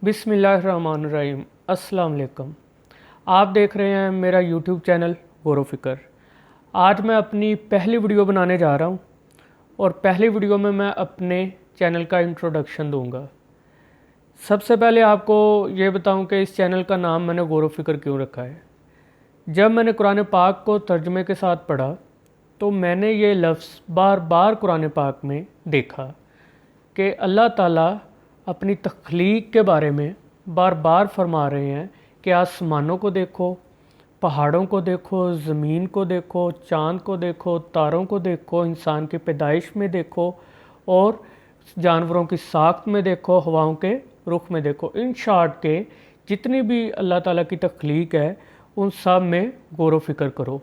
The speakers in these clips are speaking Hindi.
बिस्मिल्लाहिर्रहमानिर्रहीम। अस्सलाम वालेकुम। आप देख रहे हैं मेरा यूट्यूब चैनल गौर फ़िक्र। आज मैं अपनी पहली वीडियो बनाने जा रहा हूं और पहली वीडियो में मैं अपने चैनल का इंट्रोडक्शन दूंगा। सबसे पहले आपको ये बताऊं कि इस चैनल का नाम मैंने गौर फ़िक्र क्यों रखा है। जब मैंने कुरान पाक को तर्जुमे के साथ पढ़ा तो मैंने ये लफ्ज़ बार बार कुरान पाक में देखा कि अल्लाह ताला अपनी तख्लीक के बारे में बार बार फरमा रहे हैं कि आसमानों को देखो, पहाड़ों को देखो, ज़मीन को देखो, चाँद को देखो, तारों को देखो, इंसान की पैदाइश में देखो और जानवरों की साख्त में देखो, हवाओं के रुख में देखो। इन शॉर्ट के जितनी भी अल्लाह ताला की तख्लीक है उन सब में गौर फ़िक्र करो।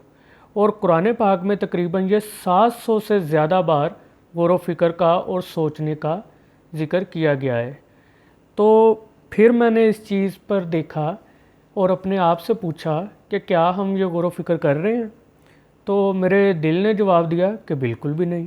और कुरान पाक में तकरीबन ये 700 से ज़्यादा बार गौर फ़िक्र का और सोचने का ज़िक्र किया गया है। तो फिर मैंने इस चीज़ पर देखा और अपने आप से पूछा कि क्या हम ये गौर फ़िक्र कर रहे हैं। तो मेरे दिल ने जवाब दिया कि बिल्कुल भी नहीं।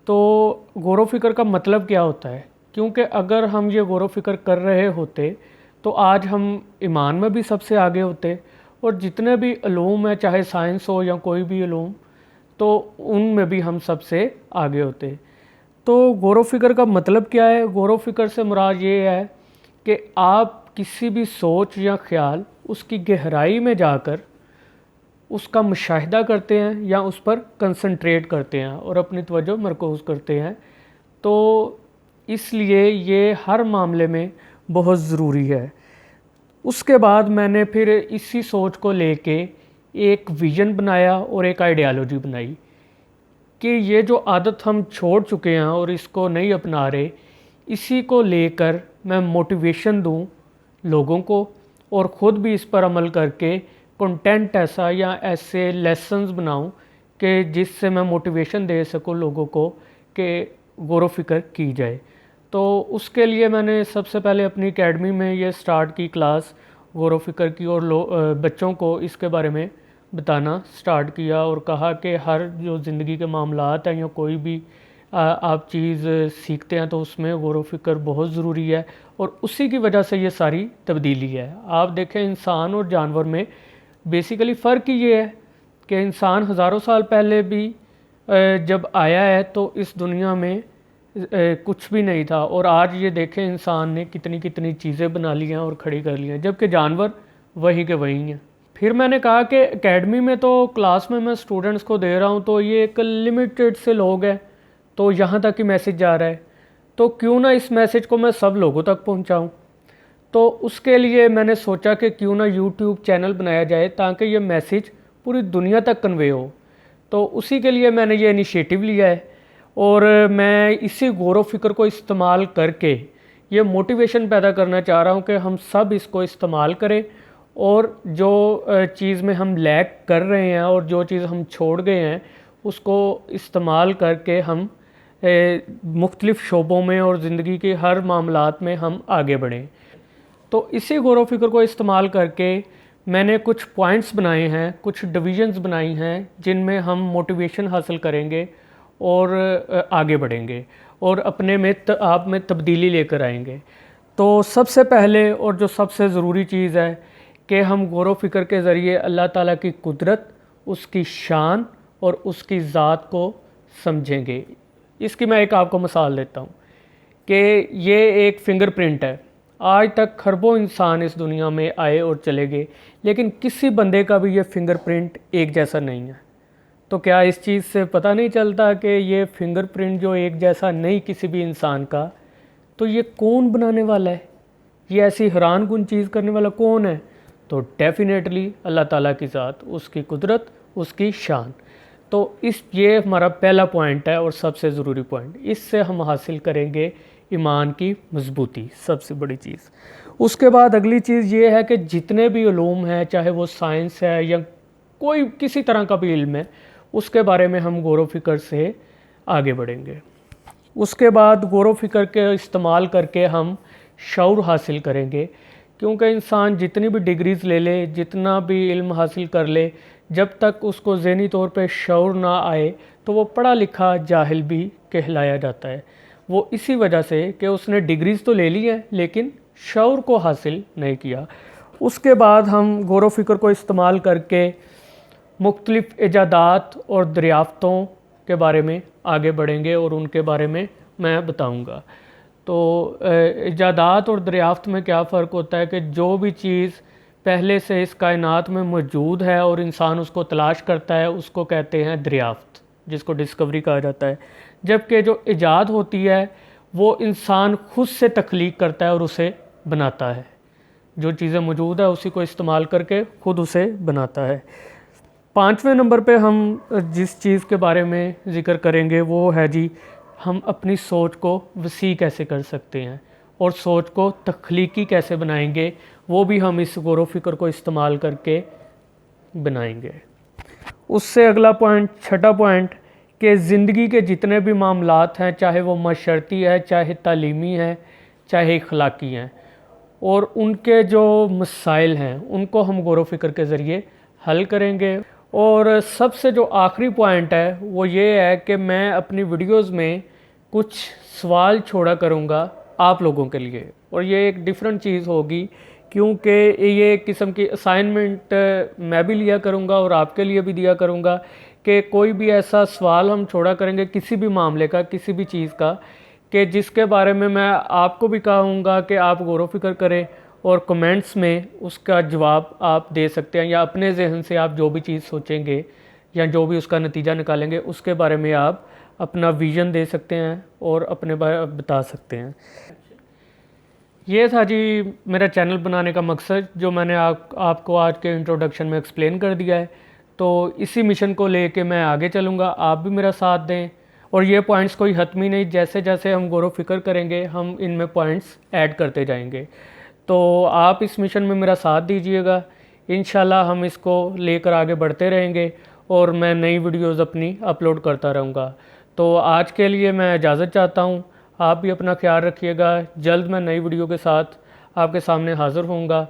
तो गौर फ़िक्र का मतलब क्या होता है, क्योंकि अगर हम ये गौर फ़िक्र कर रहे होते तो आज हम ईमान में भी सबसे आगे होते और जितने भी इल्म है, चाहे साइंस हो या कोई भी इल्म, तो उनमें भी हम सबसे आगे होते। तो गौर फ़िक्र का मतलब क्या है? गौर फ़िक्र से मुराद ये है कि आप किसी भी सोच या ख्याल उसकी गहराई में जाकर उसका मुशाहिदा करते हैं या उस पर कंसंट्रेट करते हैं और अपनी तवज्जो मरकूज़ करते हैं। तो इसलिए ये हर मामले में बहुत ज़रूरी है। उसके बाद मैंने फिर इसी सोच को लेके एक विज़न बनाया और एक आइडियालॉजी बनाई कि ये जो आदत हम छोड़ चुके हैं और इसको नहीं अपना रहे, इसी को लेकर मैं मोटिवेशन दूं लोगों को और ख़ुद भी इस पर अमल करके कंटेंट ऐसा या ऐसे लेसन्स बनाऊं कि जिससे मैं मोटिवेशन दे सकूं लोगों को कि गौर फ़िक्र की जाए। तो उसके लिए मैंने सबसे पहले अपनी एकेडमी में ये स्टार्ट की क्लास गौर फ़िक्र की और बच्चों को इसके बारे में बताना स्टार्ट किया और कहा कि हर जो ज़िंदगी के मामलात हैं या कोई भी आप चीज़ सीखते हैं तो उसमें गौर फ़िक्र बहुत ज़रूरी है और उसी की वजह से ये सारी तब्दीली है। आप देखें इंसान और जानवर में बेसिकली फ़र्क ही ये है कि इंसान हज़ारों साल पहले भी जब आया है तो इस दुनिया में कुछ भी नहीं था और आज ये देखें इंसान ने कितनी कितनी चीज़ें बना ली हैं और खड़ी कर ली हैं, जबकि जानवर वही के वही हैं। फिर मैंने कहा कि एकेडमी में तो क्लास में मैं स्टूडेंट्स को दे रहा हूँ तो ये एक लिमिटेड से लोग हैं, तो यहाँ तक ही मैसेज जा रहा है, तो क्यों ना इस मैसेज को मैं सब लोगों तक पहुँचाऊँ। तो उसके लिए मैंने सोचा कि क्यों ना यूट्यूब चैनल बनाया जाए ताकि ये मैसेज पूरी दुनिया तक कन्वे हो। तो उसी के लिए मैंने ये इनिशिएटिव लिया है और मैं इसी गौर फ़िक्र को इस्तेमाल करके ये मोटिवेशन पैदा करना चाह रहा हूँ कि हम सब इसको इस्तेमाल करें और जो चीज़ में हम लैक कर रहे हैं और जो चीज़ हम छोड़ गए हैं उसको इस्तेमाल करके हम मुख्तलिफ़ शोबों में और ज़िंदगी के हर मामलात में हम आगे बढ़ें। तो इसी गौर फ़िक्र को इस्तेमाल करके मैंने कुछ पॉइंट्स बनाए हैं, कुछ डिविजन्स बनाई हैं जिनमें हम मोटिवेशन हासिल करेंगे और आगे बढ़ेंगे और अपने में आप में तब्दीली लेकर आएंगे। तो सबसे पहले और जो सबसे ज़रूरी चीज़ है कि हम गौर फ़िक्र के ज़रिए अल्लाह ताला की कुदरत, उसकी शान और उसकी ज़ात को समझेंगे। इसकी मैं एक आपको मिसाल देता हूँ कि ये एक फ़िंगरप्रिंट है। आज तक खरबों इंसान इस दुनिया में आए और चले गए, लेकिन किसी बंदे का भी ये फ़िंगरप्रिंट एक जैसा नहीं है। तो क्या इस चीज़ से पता नहीं चलता कि ये फ़िंगरप्रिंट जो एक जैसा नहीं किसी भी इंसान का, तो ये कौन बनाने वाला है? ये ऐसी हैरानकुन चीज़ करने वाला कौन है? तो डेफिनेटली अल्लाह ताला की ज़ात, उसकी कुदरत, उसकी शान। तो ये हमारा पहला पॉइंट है और सबसे ज़रूरी पॉइंट। इससे हम हासिल करेंगे ईमान की मजबूती, सबसे बड़ी चीज़। उसके बाद अगली चीज़ ये है कि जितने भी उलूम हैं, चाहे वो साइंस है या कोई किसी तरह का भी इल्म है, उसके बारे में हम गौर फ़िक्र से आगे बढ़ेंगे। उसके बाद गौर फ़िक्र के इस्तेमाल करके हम शऊर हासिल करेंगे, क्योंकि इंसान जितनी भी डिग्रीज़ ले ले, जितना भी इल्म हासिल कर ले, जब तक उसको ज़हनी तौर पे शऊर ना आए तो वो पढ़ा लिखा जाहिल भी कहलाया जाता है। वो इसी वजह से कि उसने डिग्रीज़ तो ले ली हैं लेकिन शऊर को हासिल नहीं किया। उसके बाद हम गौर व फ़िक्र को इस्तेमाल करके मुख्तलिफ़ इजादात और दरियाफ़तों के बारे में आगे बढ़ेंगे और उनके बारे में मैं बताऊंगा। तो इजादात और दरियाफ़त में क्या फ़र्क होता है कि जो भी चीज़ पहले से इस कायनात में मौजूद है और इंसान उसको तलाश करता है उसको कहते हैं दरियाफ़त, जिसको डिस्कवरी कहा जाता है। जबकि जो इजाद होती है वो इंसान खुद से तख्लीक करता है और उसे बनाता है। जो चीज़ें मौजूद है उसी को इस्तेमाल करके खुद उसे बनाता है। 5वें नंबर पे हम जिस चीज़ के बारे में ज़िक्र करेंगे वो है जी, हम अपनी सोच को वसी कैसे कर सकते हैं और सोच को तख्लीकी कैसे बनाएंगे, वो भी हम इस गौर व फ़िक्र को इस्तेमाल करके बनाएंगे। उससे अगला पॉइंट, छठा पॉइंट, कि ज़िंदगी के जितने भी मामलात हैं, चाहे वो मशरती है, चाहे तालीमी है, चाहे इखलाकी हैं, और उनके जो मसाइल हैं उनको हम गौर व फ़िक्र के ज़रिए हल करेंगे। और सबसे जो आखिरी पॉइंट है वो ये है कि मैं अपनी वीडियोस में कुछ सवाल छोड़ा करूँगा आप लोगों के लिए, और ये एक डिफरेंट चीज़ होगी क्योंकि ये एक किस्म की असाइनमेंट मैं भी लिया करूँगा और आपके लिए भी दिया करूँगा कि कोई भी ऐसा सवाल हम छोड़ा करेंगे किसी भी मामले का, किसी भी चीज़ का, कि जिसके बारे में मैं आपको भी कहूँगा कि आप गौर व फ़िक्र करें और कमेंट्स में उसका जवाब आप दे सकते हैं, या अपने जहन से आप जो भी चीज़ सोचेंगे या जो भी उसका नतीजा निकालेंगे उसके बारे में आप अपना विज़न दे सकते हैं और अपने बारे बता सकते हैं। ये था जी मेरा चैनल बनाने का मकसद, जो मैंने आपको आज के इंट्रोडक्शन में एक्सप्लेन कर दिया है। तो इसी मिशन को लेके मैं आगे चलूँगा, आप भी मेरा साथ दें। और ये पॉइंट्स कोई हतमी नहीं, जैसे जैसे हम गौर व फ़िक्र करेंगे हम इनमें पॉइंट्स ऐड करते जाएंगे। तो आप इस मिशन में मेरा साथ दीजिएगा, इंशाल्लाह हम इसको लेकर आगे बढ़ते रहेंगे और मैं नई वीडियोज़ अपनी अपलोड करता रहूँगा। तो आज के लिए मैं इजाज़त चाहता हूँ, आप भी अपना ख्याल रखिएगा। जल्द मैं नई वीडियो के साथ आपके सामने हाज़िर होऊंगा।